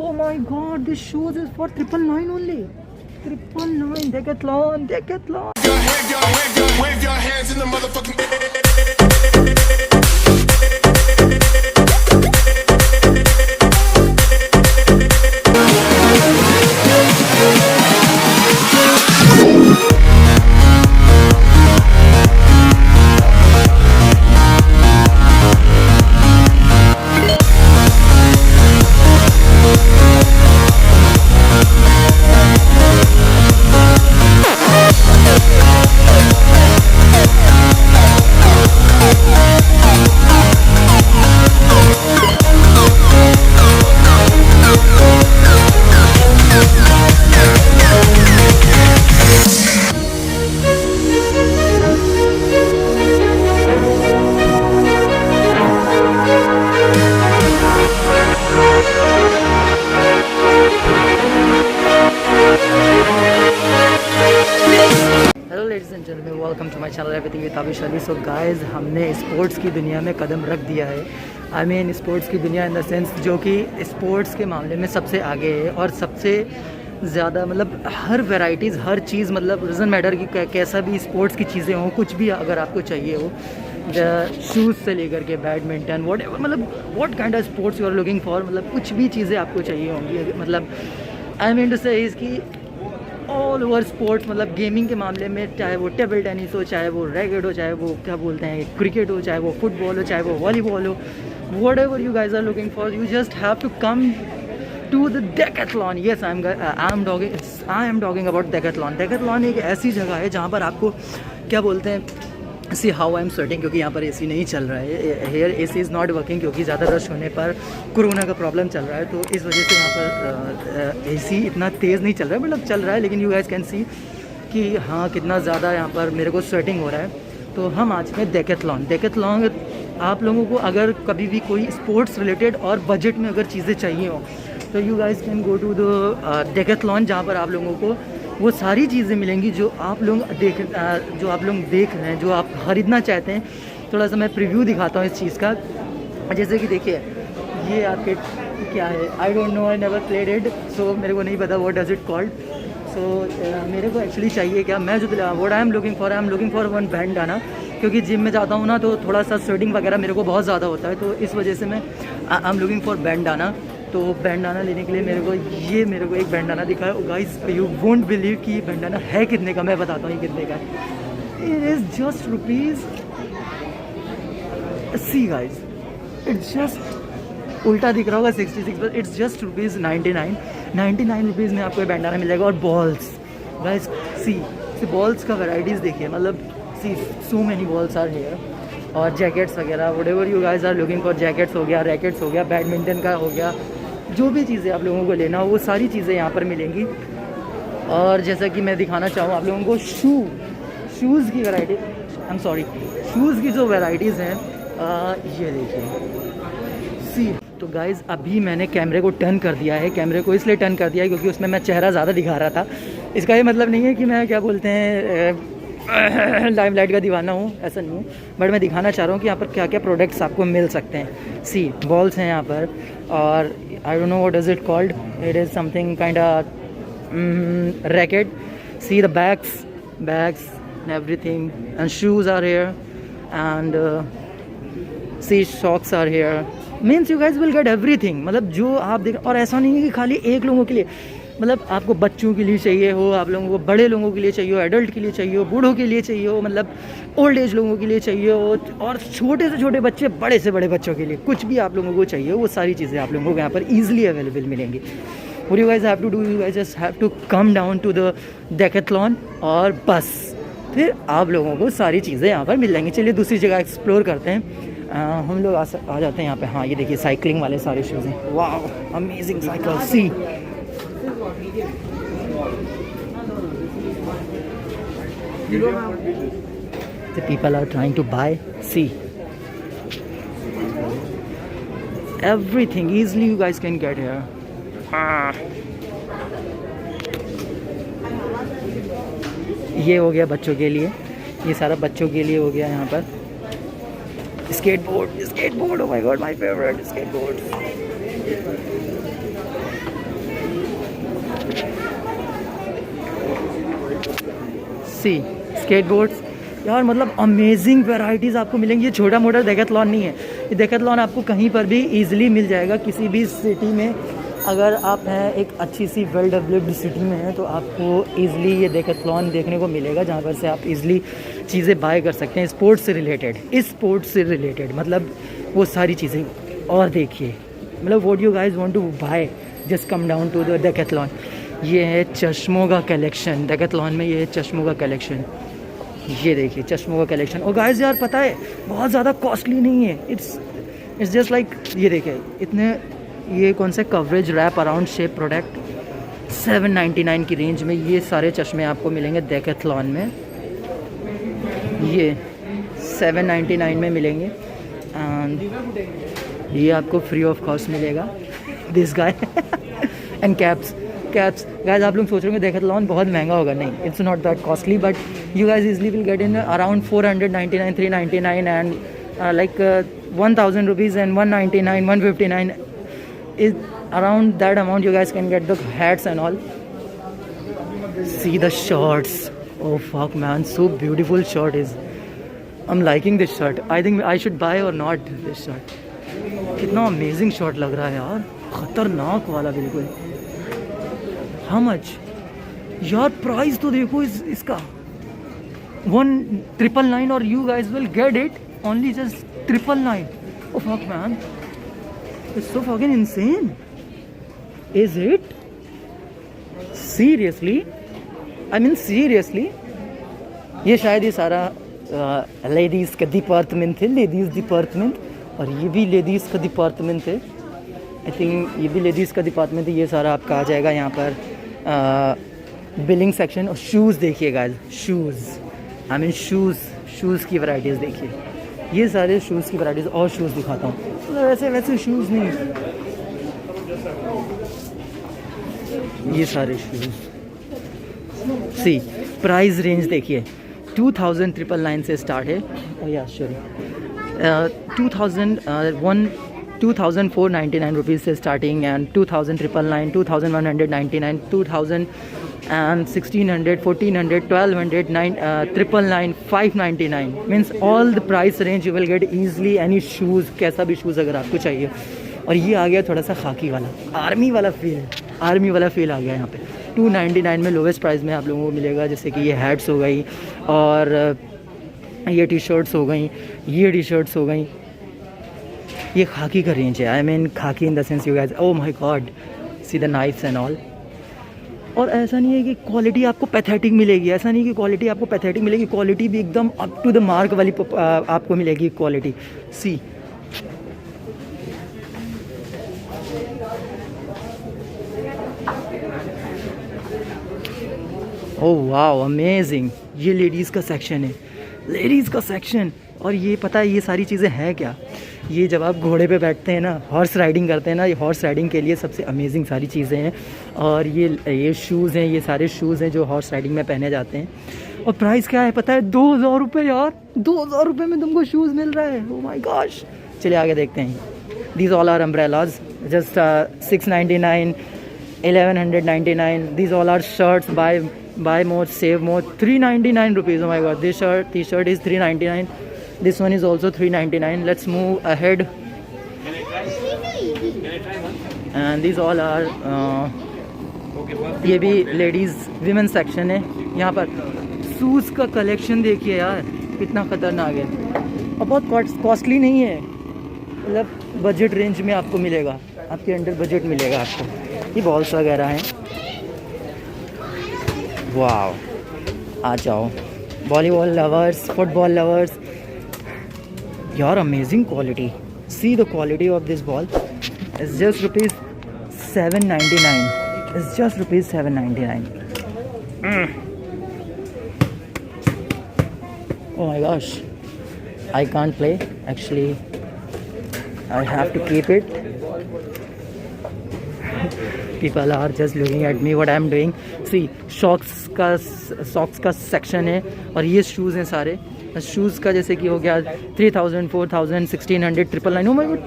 Oh my god, this shoes is for 999 only. 999, Decathlon, Decathlon. Wave your hands in the motherfucking air. Hello ladies and gentleman, welcome to my channel everything with Abish Ali. So guys, हमने sports की दुनिया में कदम रख दिया है। I mean sports की दुनिया in the sense जो कि स्पोर्ट्स के मामले में सबसे आगे है और सबसे ज़्यादा मतलब हर वैराइटीज़ हर चीज़ मतलब डजंट मैटर कि कैसा भी स्पोर्ट्स की चीज़ें हों, कुछ भी अगर आपको चाहिए हो, शूज़ से लेकर के बैडमिंटन वॉट एवर, मतलब what kind of sports you are looking for, मतलब कुछ भी चीज़ें आपको चाहिए होंगी। मतलब आई मीन टू से इसकी ऑल ओवर स्पोर्ट्स, मतलब गेमिंग के मामले में, चाहे वो टेबल टेनिस हो, चाहे वो रैकेट हो, चाहे वो क्या बोलते हैं क्रिकेट हो, चाहे वो फुटबॉल हो, चाहे वो वॉलीबॉल हो, whatever you guys are looking for, you just have to come to the Decathlon. Yes, I am talking about Decathlon. Decathlon एक ऐसी जगह है जहाँ पर आपको क्या बोलते हैं, see how I am sweating, क्योंकि यहाँ पर एसी नहीं चल रहा है। Here AC is not working क्योंकि ज़्यादा रश होने पर कोरोना का प्रॉब्लम चल रहा है, तो इस वजह से यहाँ पर एसी इतना तेज़ नहीं चल रहा है, मतलब चल रहा है, लेकिन यू गाइस कैन सी कि हाँ कितना ज़्यादा यहाँ पर मेरे को स्वेटिंग हो रहा है। तो हम आज में डेकेथलॉन। डेकेथलॉन आप लोगों को अगर कभी भी कोई स्पोर्ट्स रिलेटेड और बजट में अगर चीज़ें चाहिए हो तो you guys can go to the Decathlon, जहाँ पर आप लोगों को वो सारी चीज़ें मिलेंगी जो आप लोग देख रहे हैं, जो आप ख़रीदना चाहते हैं। थोड़ा सा मैं प्रीव्यू दिखाता हूँ इस चीज़ का। जैसे कि देखिए, ये आपके क्या है, I don't know, I never played it, so मेरे को नहीं पता what does it called. So मेरे को एक्चुअली चाहिए क्या, मैं जो what I am looking for one bandana, क्योंकि जिम में जाता हूँ ना तो थोड़ा सा स्वेटिंग वगैरह मेरे को बहुत ज़्यादा होता है, तो इस वजह से मैं आई एम लुकिंग फॉर बैंडाना। तो बैंडाना लेने के लिए मेरे को एक बैंडाना दिखा है। गाइस, यू वोंट बिलीव कि ये बैंडाना है कितने का, मैं बताता हूँ ये कितने का है। It is just rupees, see guys, it's just उल्टा दिख रहा होगा 66, but it's just rupees 99 rupees में आपको ये बैंडाना मिलेगा। और बॉल्स गाइस, सी बॉल्स का वैराइटीज़ देखिए, मतलब see so many balls are here. और जैकेट्स वगैरह, whatever you guys are looking for, jackets हो गया, रैकेट्स हो गया, बैडमिंटन का हो गया, जो भी चीज़ें आप लोगों को लेना हो वो सारी चीज़ें यहाँ पर मिलेंगी। और जैसा कि मैं दिखाना चाहूँ आप लोगों को शूज़ की variety, I am sorry, shoes की जो वैराइटीज़ हैं, ये देखिए सी। तो गाइज़, अभी मैंने कैमरे को टर्न कर दिया है। कैमरे को इसलिए टर्न कर दिया है क्योंकि उसमें मैं चेहरा ज़्यादा दिखा रहा था। इसका ये मतलब नहीं है कि मैं क्या बोलते हैं लाइमलाइट का दीवाना हूँ, ऐसा नहीं हूँ, बट मैं दिखाना चाह रहा हूँ कि यहाँ पर क्या क्या प्रोडक्ट्स आपको मिल सकते हैं। सी बॉल्स हैं यहाँ पर, और I don't know what is it called, it is something kind of racket. See the bags everything, and shoes are here, and see socks are here. Means you guys will get everything, मतलब जो आप देख। और ऐसा नहीं है कि खाली एक लोगों के लिए, मतलब आपको बच्चों के लिए चाहिए हो, आप लोगों को बड़े लोगों के लिए चाहिए हो, एडल्ट के लिए चाहिए हो, बूढ़ों के लिए चाहिए हो, मतलब ओल्ड एज लोगों के लिए चाहिए हो, और छोटे से छोटे बच्चे, बड़े से बड़े बच्चों के लिए, कुछ भी आप लोगों को चाहिए हो वो सारी चीज़ें आप लोगों को यहाँ पर ईजिली अवेलेबल मिलेंगी। What you guys have to do, you guys just have to come down to the Decathlon, और बस फिर आप लोगों को सारी चीज़ें यहाँ पर मिल जाएंगी। चलिए दूसरी जगह एक्सप्लोर करते हैं। हम लोग आ जाते हैं यहाँ पे। हाँ, ये देखिए साइकिलिंग वाले सारे शूज़ हैं। वाह, amazing cycle. See the people are trying to buy, see everything easily you guys can get here. ये हो गया बच्चों के लिए, ये सारा बच्चों के लिए हो गया। यहाँ पर skateboard, oh my god, my favorite skateboard। See skateboards यार, मतलब अमेजिंग वैरायटीज़ आपको मिलेंगी। ये छोटा मोटा डेकाथलॉन नहीं है, ये डेकाथलॉन आपको कहीं पर भी इजीली मिल जाएगा, किसी भी सिटी में। अगर आप हैं एक अच्छी सी वेल डेवलप्ड सिटी में हैं तो आपको इजीली ये डेकाथलॉन देखने को मिलेगा, जहाँ पर से आप इजीली चीज़ें बाय कर सकते हैं स्पोर्ट्स से रिलेटेड, मतलब वो सारी चीज़ें। और देखिए, मतलब what you guys want to buy, just come down to the Decathlon. ये है चश्मों का कलेक्शन, डेकाथलॉन में ये है चश्मों का कलेक्शन। ये देखिए चश्मों का कलेक्शन। और गाइस यार पता है, बहुत ज़्यादा कॉस्टली नहीं है, इट्स जस्ट लाइक, ये देखिए इतने, ये कौन से coverage wrap around shape product 799 की रेंज में ये सारे चश्मे आपको मिलेंगे डेकाथलॉन में। ये 799 में मिलेंगे एंड ये आपको फ्री ऑफ कॉस्ट मिलेगा। This guy and caps guys, आप लोग सोच रहे होंगे डेकाथलॉन बहुत महंगा होगा, नहीं, it's not that costly, but you guys easily will get in around 499, 399 and like 1000 rupees and 199, 159 is around that amount. You guys can get the hats and all. See the shorts. Oh fuck man, so beautiful shirt is. I'm liking this shirt. I think I should buy or not this shirt. कितना amazing shot लग रहा है यार, खतरनाक वाला बिल्कुल। How much? यार price तो देखो इसका 1999 और you guys will get it only just 999. Oh fuck man, it's so fucking insane. Is it? Seriously? I mean seriously? ये शायद ये सारा लेडीज़ का डिपार्टमेंट है, लेडीज़ डिपार्टमेंट, और ये भी लेडीज़ का डिपार्टमेंट है। आई थिंक ये भी लेडीज़ का डिपार्टमेंट है। ये सारा आपका आ जाएगा यहाँ पर बिलिंग सेक्शन। और शूज़ देखिए गाइस, शूज़ की वैराइटीज़ देखिए, ये सारे शूज़ की वैराइटीज़। और शूज़ दिखाता हूँ, मतलब वैसे शूज़ नहीं, ये सारे शूज़। सी प्राइस रेंज देखिए, 2999 से स्टार्ट है। या श्योर 2499 रुपीज़ से starting and 2999, 2199, 2000 and 1600, 1400, 1200, 999, 599 means all the price range you will get easily any shoes, कैसा भी शूज़ अगर आपको चाहिए। और ये आ गया थोड़ा सा खाकी वाला, आर्मी वाला फील आ गया यहाँ पे। 299 में लोवेस्ट प्राइस में आप लोगों को मिलेगा, जैसे कि ये हैट्स हो गई और ये टी शर्ट्स हो गई, ये खाकी का रेंज है। आई मीन खाकी in the sense you guys, oh my God, see the knifes and all. और ऐसा नहीं है कि क्वालिटी आपको पैथेटिक मिलेगी, क्वालिटी भी एकदम अप टू द मार्क वाली आपको मिलेगी क्वालिटी। सी ओह वाओ अमेजिंग, ये लेडीज़ का सेक्शन। और ये पता है ये सारी चीज़ें हैं क्या, ये जब आप घोड़े पे बैठते हैं ना, हॉर्स राइडिंग करते हैं ना, ये हॉर्स राइडिंग के लिए सबसे अमेजिंग सारी चीज़ें हैं। और ये शूज़ हैं, ये सारे शूज़ हैं जो हॉर्स राइडिंग में पहने जाते हैं। और प्राइस क्या है पता है, 2000 रुपये यार, 2000 रुपये में तुमको शूज़ मिल रहा है। ओह माय गॉश, चलिए आगे देखते हैं। These all are umbrellas, just 699, 1199। These all are shirts, buy more save more, 399 rupees. Oh my god, this t-shirt is 399. This one is also 399. Let's move ahead. And these all are ये भी ladies women section है। यहाँ पर shoes का collection देखिए यार, कितना ख़तरनाक है और बहुत कॉस्टली नहीं है, मतलब बजट रेंज में आपको मिलेगा, आपके अंडर बजट मिलेगा आपको। ये बॉल्स वगैरह हैं, वाओ, आ जाओ वॉलीबॉल लवर्स, फुटबॉल लवर्स, यार amazing quality. See the quality of this ball is just rupees 799, is just rupees 799। Oh my gosh, I can't play actually, I have to keep it. People are just looking at me what I'm doing. See, socks का section है और ये shoes हैं सारे। Shoes का जैसे कि हो गया 3000, 4000, 1600, 999। Oh my god,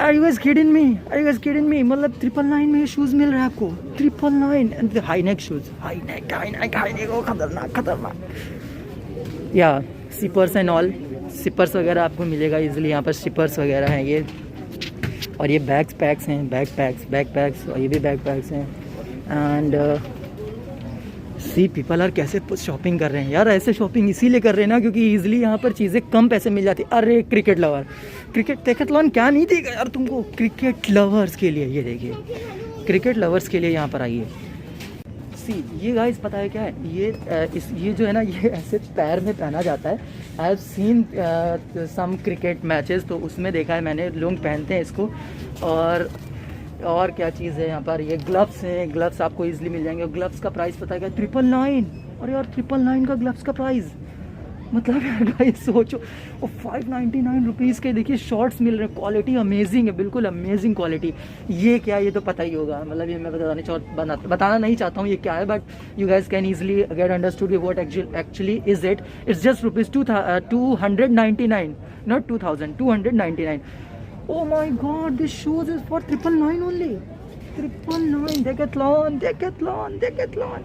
are you guys kidding me? Are you guys kidding me? मतलब 999 में ये शूज़ मिल रहा है आपको, 999 and high neck shoes, high neck ओ खतरनाक। या सिपर्स एंड ऑल, सिपर्स वगैरह आपको मिलेगा इजीली यहाँ पर, सिपर्स वगैरह हैं ये। और ये बैग पैक्स हैं, बैग पैक्स और ये भी बैग पैक्स हैं। एंड सी पीपल आर कैसे शॉपिंग कर रहे हैं यार। ऐसे शॉपिंग इसीलिए कर रहे हैं ना क्योंकि इजीली यहाँ पर चीज़ें कम पैसे मिल जाती। अरे क्रिकेट लवर, क्रिकेट डेकैथलॉन क्या नहीं देगा यार तुमको, क्रिकेट लवर्स के लिए। ये देखिए क्रिकेट लवर्स के लिए यहाँ पर आइए। सी ये गाइस पता है क्या है, ये जो है ना, ये ऐसे पैर में पहना जाता है। I have seen some cricket matches, तो उसमें देखा है मैंने लोग पहनते हैं इसको। और क्या चीज़ है यहाँ पर, ये ग्लव्स हैं, ग्लव्स आपको इजीली मिल जाएंगे। और ग्लव्स का प्राइस पता है क्या, 999। अरे यार 999 का ग्लव्स का प्राइस, मतलब यार गाइस सोचो। और 599 रुपीज़ के देखिए शॉर्ट्स मिल रहे हैं, क्वालिटी अमेजिंग है, बिल्कुल अमेजिंग क्वालिटी। ये क्या, ये तो पता ही होगा, मतलब ये मैं बताना नहीं चाहता हूँ ये क्या है, but you guys can easily get understood what actually is it. It's just rupees 299, not 2000, 299। Oh my God, this shoes is for 999 only. 999, Decathlon.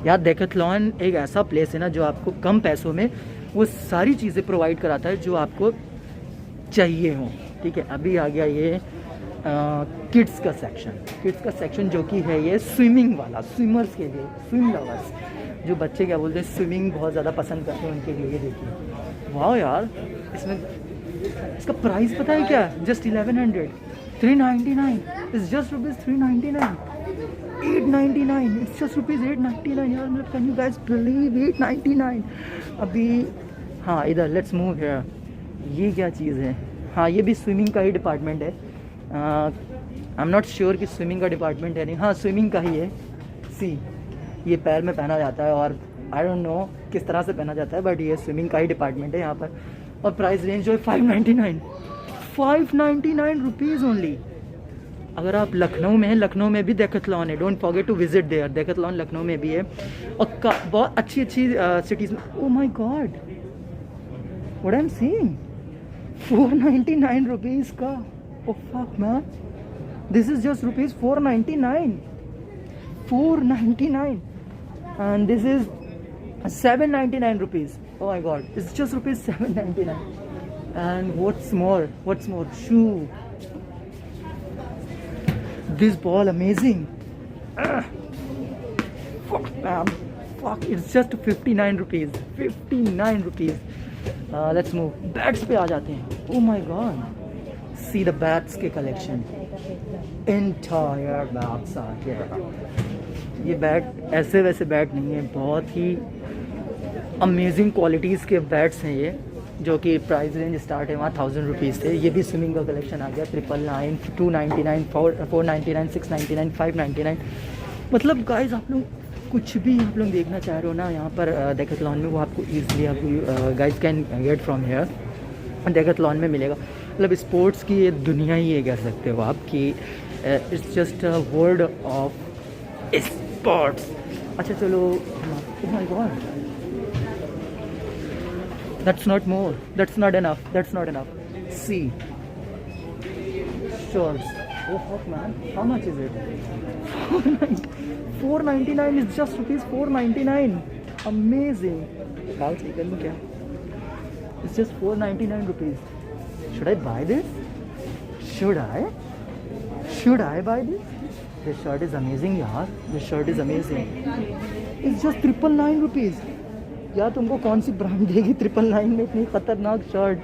यार डेकैथलॉन एक ऐसा प्लेस है ना जो आपको कम पैसों में वो सारी चीज़ें प्रोवाइड कराता है जो आपको चाहिए हो। ठीक है, अभी आ गया ये किड्स का सेक्शन जो कि है ये स्विमिंग वाला, स्विमर्स के लिए, स्विम लवर्स, जो बच्चे क्या बोलते हैं स्विमिंग बहुत ज़्यादा पसंद करते हैं उनके लिए। ये देखिए वाह यार, इसका प्राइस पता है क्या, just 1100, 399, it's just rupees 399, 899, it's just rupees 899 यार। मतलब कैन यू गाइस बिलीव 899। अभी हाँ इधर लेट्स मूव हियर, ये क्या चीज़ है, हाँ ये भी स्विमिंग का ही डिपार्टमेंट है। आई एम नॉट श्योर कि स्विमिंग का डिपार्टमेंट है नहीं, हाँ स्विमिंग का ही है। सी ये पैर में पहना जाता है और आई डोंट नो किस तरह से पहना जाता है, बट ये स्विमिंग का ही डिपार्टमेंट है यहाँ पर। और प्राइस रेंज जो है 599 रुपीज़ ओनली। अगर आप लखनऊ में हैं, लखनऊ में भी डेकैथलॉन है, don't forget to visit there. Decathlon Lucknow में भी है और बहुत अच्छी सिटीज़ में। Oh my God, what I am seeing, 499 rupees का। Oh fuck man, this is just rupees 499 and this is 799 rupees. Oh my god, it's just rupees 799. And what's more, shoe. This ball amazing. Fuck man, fuck, it's just 59 rupees. 59 rupees. Let's move. Bats पे आ जाते हैं. Oh my god, see the bats के collection. Entire bats are here. ये bat ऐसे वैसे bat नहीं है, बहुत ही अमेजिंग क्वालिटीज़ के बैट्स हैं ये, जो कि प्राइस रेंज स्टार्ट है वहाँ 1000 रुपीज़ से। ये भी स्विमिंग का कलेक्शन आ गया, 999, 299, 499, 699, 599। मतलब गाइस आप लोग कुछ भी आप लोग देखना चाह रहे हो ना यहाँ पर डेकैथलॉन में, वो आपको ईजिली आपको guys can get from here, Decathlon में मिलेगा। मतलब स्पोर्ट्स की ये दुनिया ही ये कह सकते हो आप कि it's just a world of sports. अच्छा चलो, oh my God, that's not more, that's not enough. See shorts, oh fuck man, how much is it? 499 is just rupees 499. Amazing. Kaal se kar lu kya, it's just 499 rupees. Should I buy this? Should I buy this? This shirt is amazing yaar, this shirt is amazing. It's just 999 rupees. यार तुमको कौन सी brand देगी 999 में इतनी खतरनाक shirt,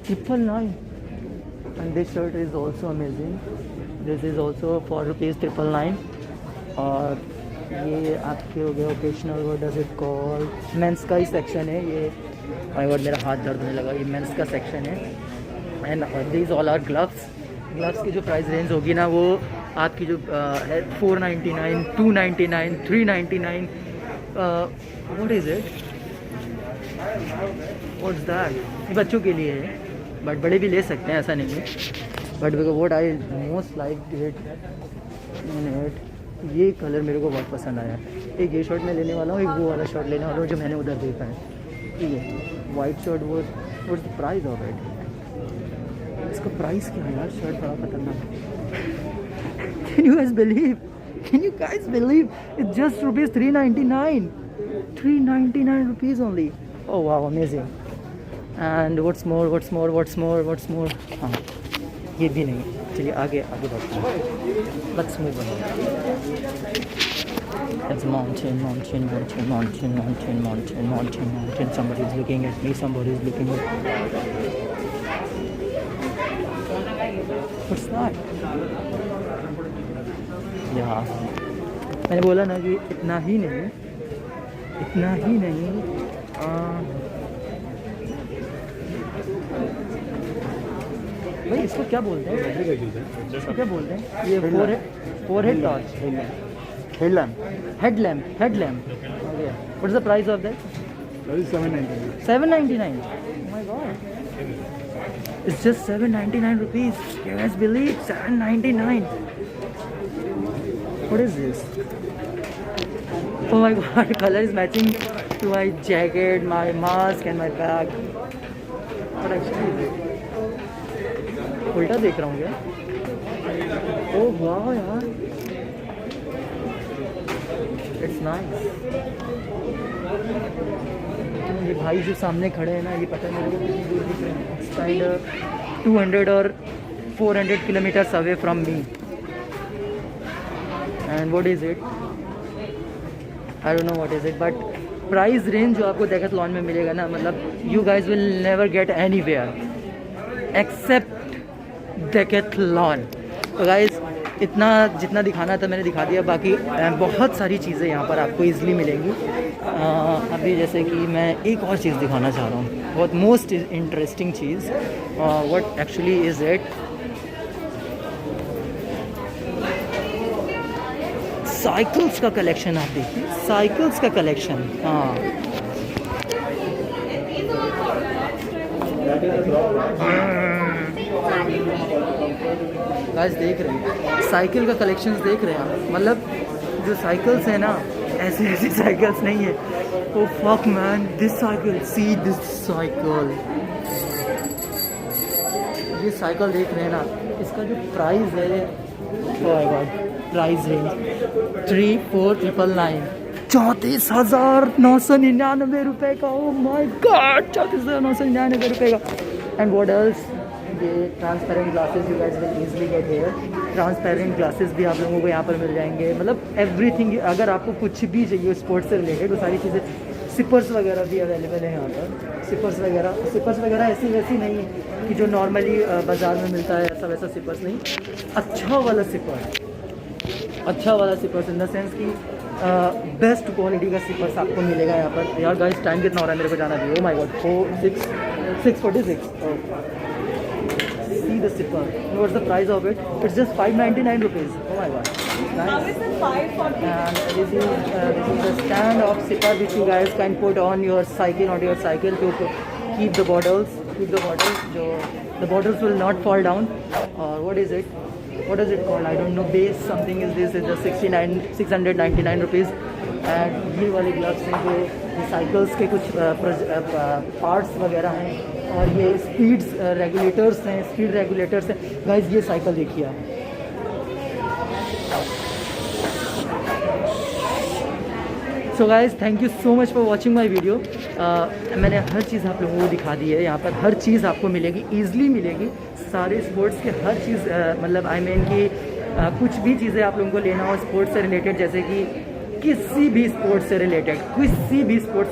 999। And this shirt is also amazing, this is also for rupees 999। और ये आपके हो गया occasional, what does it call, men's का ही सेक्शन है ये। माय गॉड मेरा हाथ दर्द होने लगा, ये मेंस का सेक्शन है। And these all are gloves की जो प्राइस रेंज होगी ना वो आपकी जो है 499, 299, 399। What is it, what's that, बच्चों के लिए है बट बड़े भी ले सकते हैं, ऐसा नहीं है। But what I most like it, ये कलर मेरे को बहुत पसंद आया। एक ये शर्ट मैं लेने वाला हूँ, एक वो वाला शर्ट लेने वाला हूँ जो मैंने उधर देखा है। ठीक है, white shirt, what's the price of it, इसका प्राइस क्या है यार? शर्ट बड़ा खतरनाक है। Can you guys believe? Can you guys believe? It's just rupees 399. 399 rupees only. Oh wow, amazing. And what's more? हाँ, ये भी नहीं। चलिए आगे बढ़ते हैं। Let's move on. It's mountain. Somebody is looking at me. What's that? यहाँ मैंने बोला ना कि इतना ही नहीं भाई इसको क्या बोलते हैं? इसको क्या बोलते हैं? ये forehead torch, headlamp. What's the price of that? 799. Oh my god, it's just 799 rupees. Can you guys believe? 799. What is this? Oh my god, color is matching to my jacket, my mask and my bag. What actually is it? उल्टा देख रहा हूँ क्या? ओह वाह यार, it's nice. ये भाई जो सामने खड़े हैं ना, ये पता नहीं मेरे को कितनी दूर दिख रहे हैं। इट्स काइंड 200 और 400 kilometres away from me. And what is it? I don't know what is it, but price range जो आपको डेकाथलॉन में मिलेगा ना, मतलब you guys will never get anywhere except Decathlon. तो गाइज इतना जितना दिखाना था मैंने दिखा दिया। बाकी बहुत सारी चीज़ें यहाँ पर आपको ईज़िली मिलेंगी। अभी जैसे कि मैं एक और चीज़ दिखाना चाह रहा हूँ, बहुत most interesting cheese. What actually is it? Cycles का कलेक्शन। आप देखिए साइकिल्स का कलेक्शन। हाँ गाइस देख रहे हैं साइकिल का कलेक्शंस देख रहे हैं आप। मतलब जो साइकिल्स है ना, ऐसी साइकिल्स नहीं है। ओ fuck man, this cycle, see this cycle. ये साइकिल देख रहे हैं ना, इसका जो प्राइस है, प्राइस रेंज 34,999 34,999 रुपये का। ओ माय गॉड, 34,999 रुपये का। And what else? ये transparent glasses you guys will easily get here. Transparent glasses भी आप लोगों को यहाँ पर मिल जाएंगे। मतलब एवरीथिंग, अगर आपको कुछ भी चाहिए स्पोर्ट्स से रिलेटेड, वो सारी चीज़ें। सिपर्स वगैरह भी अवेलेबल है यहाँ पर। सिपर्स वगैरह ऐसी वैसी नहीं है कि जो नॉर्मली बाज़ार में मिलता है, ऐसा वैसा सिपर्स नहीं। अच्छा वाला सिपर्स इन द सेंस कि बेस्ट क्वालिटी का सिपर्स आपको मिलेगा यहाँ पर। यार गाइस टाइम कितना हो रहा है, मेरे को जाना भी। ओ my God, 6:46। See the zipper. What's the price of it? It's just 599 rupees. Oh my god. Nice. And this is the stand of zipper which you guys can put on your cycle to keep the bottles. The bottles will not fall down. Or what is it? What is it called? I don't know. Base something is this. It's just 699 rupees. And ये वाले gloves हैं जो cycles के कुछ parts वगैरह हैं। और ये स्पीड रेगुलेटर्स हैं। गाइस ये साइकिल देखिए आप। So guys thank you so much for watching my video. मैंने हर चीज़ आप लोगों को दिखा दी है। यहाँ पर हर चीज़ आपको मिलेगी, ईज़िली मिलेगी। सारे स्पोर्ट्स के हर चीज़, मतलब आई मीन कि कुछ भी चीज़ें आप लोगों को लेना हो स्पोर्ट्स से रिलेटेड, जैसे कि किसी भी स्पोर्ट्स से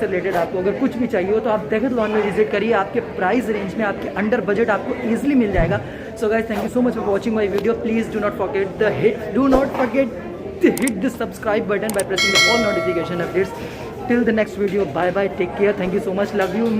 रिलेटेड आपको अगर कुछ भी चाहिए हो तो आप डेकाथलॉन में विजिट करिए। आपके प्राइस रेंज में, आपके अंडर बजट आपको ईजिली मिल जाएगा। So guys thank you so much for watching my video. Please do not forget to hit the subscribe button by pressing the all notification updates. Till the next video, bye bye, take care, thank you so much, love you.